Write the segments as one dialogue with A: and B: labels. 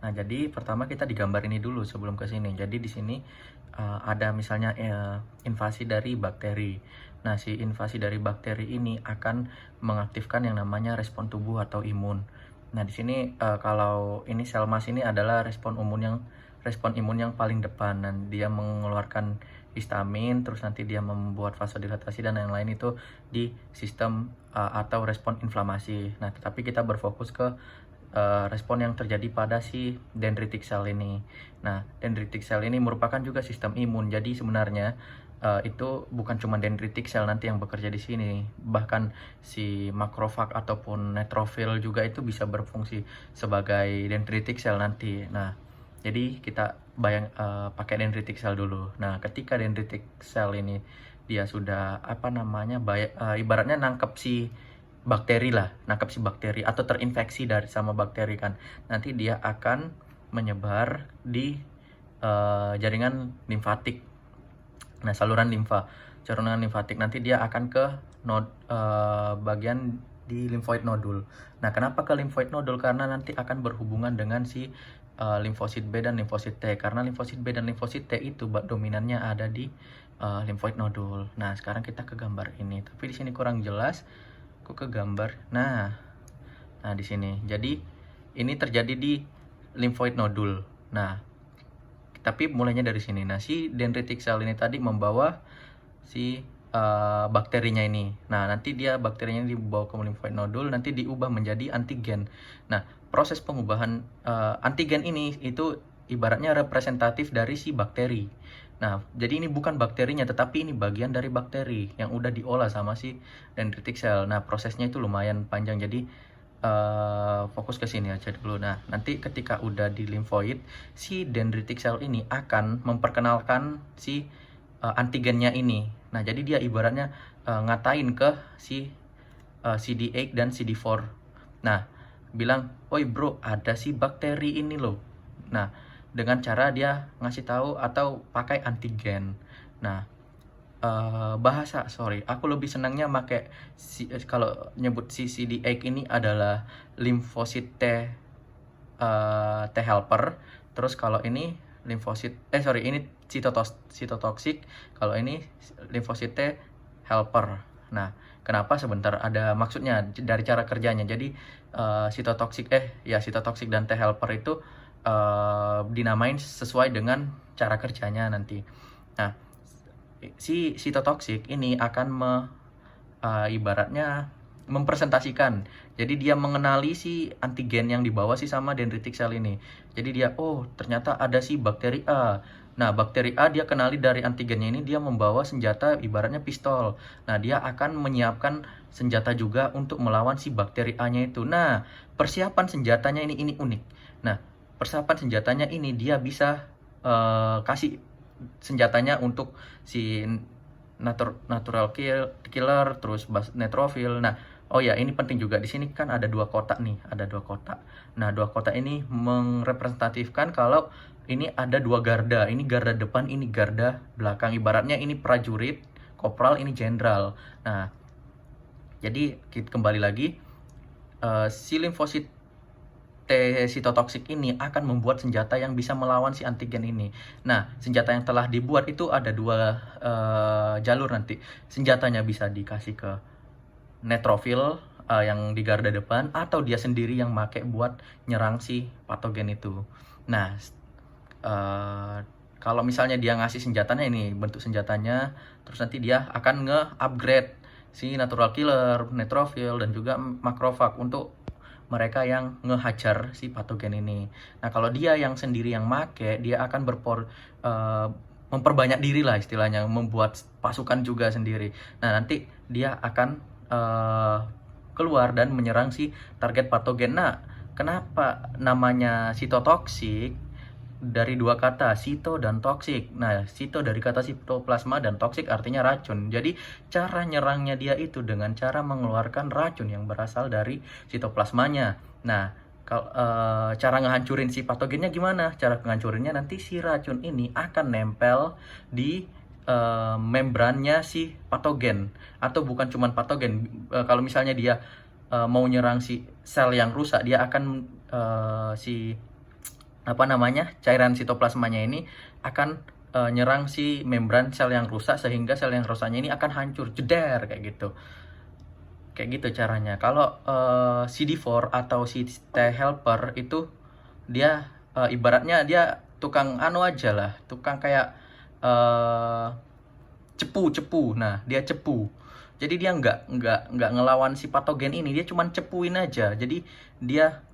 A: Nah, jadi pertama kita digambar ini dulu sebelum ke sini. Jadi di sini ada misalnya invasi dari bakteri. Nah, si invasi dari bakteri ini akan mengaktifkan yang namanya respon tubuh atau imun. Nah, di sini kalau ini sel mas ini adalah respon imun yang paling depan, dan dia mengeluarkan histamin, terus nanti dia membuat vasodilatasi dan yang lain itu di sistem atau respon inflamasi. Nah, tetapi kita berfokus ke respon yang terjadi pada si dendritic cell ini. Nah, dendritic cell ini merupakan juga sistem imun. Jadi sebenarnya itu bukan cuma dendritic cell nanti yang bekerja di sini, bahkan si makrofag ataupun neutrofil juga itu bisa berfungsi sebagai dendritic cell nanti. Nah, jadi kita pakai dendritic cell dulu. Nah, ketika dendritic cell ini dia sudah ibaratnya nangkep si bakteri atau terinfeksi dari sama bakteri kan. Nanti dia akan menyebar di jaringan limfatik. Nah, saluran limfatik nanti dia akan ke bagian di limfoid nodul. Nah, kenapa ke limfoid nodul? Karena nanti akan berhubungan dengan si limfosit B dan limfosit T. Karena limfosit B dan limfosit T itu dominannya ada di limfoid nodul. Nah, sekarang kita ke gambar ini. Tapi di sini kurang jelas. Aku ke gambar. Nah di sini. Jadi ini terjadi di limfoid nodul. Nah, tapi mulainya dari sini. Nah, si dendritic cell ini tadi membawa si bakterinya ini. Nah, nanti bakterinya dibawa ke limfoid nodul, nanti diubah menjadi antigen. Nah, proses pengubahan antigen ini itu ibaratnya representatif dari si bakteri. Nah, jadi ini bukan bakterinya, tetapi ini bagian dari bakteri yang udah diolah sama si dendritic cell. Nah, prosesnya itu lumayan panjang, jadi fokus ke sini aja dulu. Nah, nanti ketika udah di limfoid, si dendritic cell ini akan memperkenalkan si antigennya ini. Nah, jadi dia ibaratnya ngatain ke si CD8 dan CD4. Nah, bilang, "Oi bro, ada si bakteri ini loh." Nah, dengan cara dia ngasih tahu atau pakai antigen. Nah, aku lebih senangnya pakai kalau nyebut si CD8 ini adalah limfosit T helper. Terus kalau ini ini sitotoksik, kalau ini limfosit T helper. Nah, kenapa? Sebentar, ada maksudnya dari cara kerjanya. Jadi sitotoksik dan T helper itu dinamain sesuai dengan cara kerjanya nanti. Nah, si sitotoksik ini akan ibaratnya mempresentasikan. Jadi dia mengenali si antigen yang dibawa si sama dendritic cell ini. Jadi dia, oh ternyata ada si bakteri A. Nah, bakteri A dia kenali dari antigennya ini, dia membawa senjata ibaratnya pistol. Nah, dia akan menyiapkan senjata juga untuk melawan si bakteri A-nya itu. Nah, persiapan senjatanya ini unik. Nah, persiapan senjatanya ini dia bisa kasih senjatanya untuk si natural killer, terus neutrophil. Nah, oh ya, ini penting juga, di sini kan ada dua kotak nih, ada dua kotak. Nah, dua kotak ini merepresentatifkan kalau ini ada dua garda, ini garda depan, ini garda belakang. Ibaratnya ini prajurit, kopral, ini jenderal. Nah, jadi kita kembali lagi, si limfosit T sitotoksik ini akan membuat senjata yang bisa melawan si antigen ini. Nah, senjata yang telah dibuat itu ada dua jalur nanti. Senjatanya bisa dikasih ke neutrofil yang di garda depan, atau dia sendiri yang make buat nyerang si patogen itu. Nah, kalau misalnya dia ngasih senjatanya ini, bentuk senjatanya, terus nanti dia akan nge-upgrade si natural killer, neutrofil, dan juga makrofag untuk mereka yang ngehajar si patogen ini. Nah, kalau dia yang sendiri yang make, dia akan memperbanyak diri lah istilahnya, membuat pasukan juga sendiri. Nah, nanti dia akan keluar dan menyerang si target patogen. Nah, kenapa namanya sitotoksik? Dari dua kata, sito dan toksik. Nah, sito dari kata sitoplasma dan toksik artinya racun. Jadi, cara nyerangnya dia itu dengan cara mengeluarkan racun yang berasal dari sitoplasmanya. Nah, cara ngehancurin si patogennya gimana? Cara ngehancurinnya nanti si racun ini akan nempel di membrannya si patogen. Atau bukan cuma patogen. Kalau misalnya dia mau nyerang si sel yang rusak, dia akan apa namanya, cairan sitoplasmanya ini akan nyerang si membran sel yang rusak, sehingga sel yang rusaknya ini akan hancur, jeder, kayak gitu. Kayak gitu caranya. Kalau CD4 atau si T helper itu dia ibaratnya dia tukang anu aja lah, tukang kayak cepu. Nah, dia cepu. Jadi dia nggak ngelawan si patogen ini, dia cuman cepuin aja. Jadi dia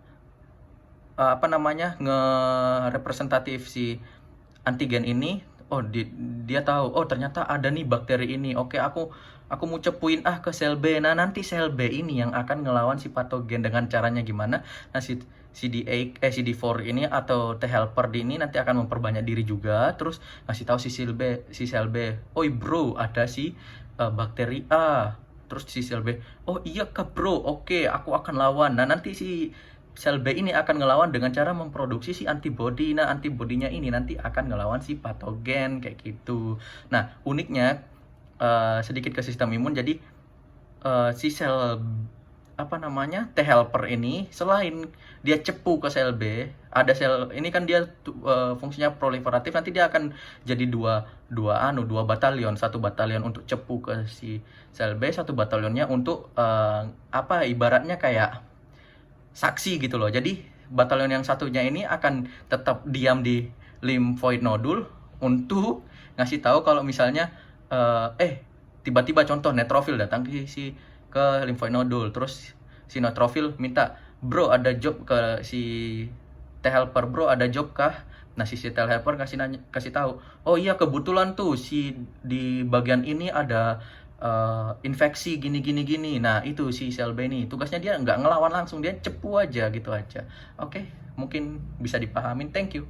A: apa namanya, nge-representatif si antigen ini. Oh, dia tahu, oh ternyata ada nih bakteri ini, oke aku mau cepuin ke sel B. Nah, nanti sel B ini yang akan ngelawan si patogen. Dengan caranya gimana? Nah, si CD4 ini atau T helper ini nanti akan memperbanyak diri juga, terus ngasih tahu si sel B, oi bro, ada si bakteri A. Terus si sel B, oh iya kah bro, oke aku akan lawan. Nah, nanti si sel B ini akan ngelawan dengan cara memproduksi si antibody. Nah, antibodinya ini nanti akan ngelawan si patogen, kayak gitu. Nah, uniknya sedikit ke sistem imun. Jadi si sel apa namanya, T helper ini selain dia cepu ke sel B, ada sel ini kan dia fungsinya proliferatif, nanti dia akan jadi dua batalion, satu batalion untuk cepu ke si sel B, satu batalionnya untuk apa ibaratnya kayak saksi gitu loh. Jadi batalion yang satunya ini akan tetap diam di lymphoid nodule untuk ngasih tahu kalau misalnya tiba-tiba contoh neutrofil datang ke lymphoid nodule, terus si neutrofil minta, bro ada job ke si T helper, bro ada job kah? Nah, si T helper kasih tahu, oh iya kebetulan tuh si di bagian ini ada infeksi gini. Nah, itu si sel B ini tugasnya dia nggak ngelawan langsung, dia cepu aja gitu aja. Oke, mungkin bisa dipahamin. Thank you.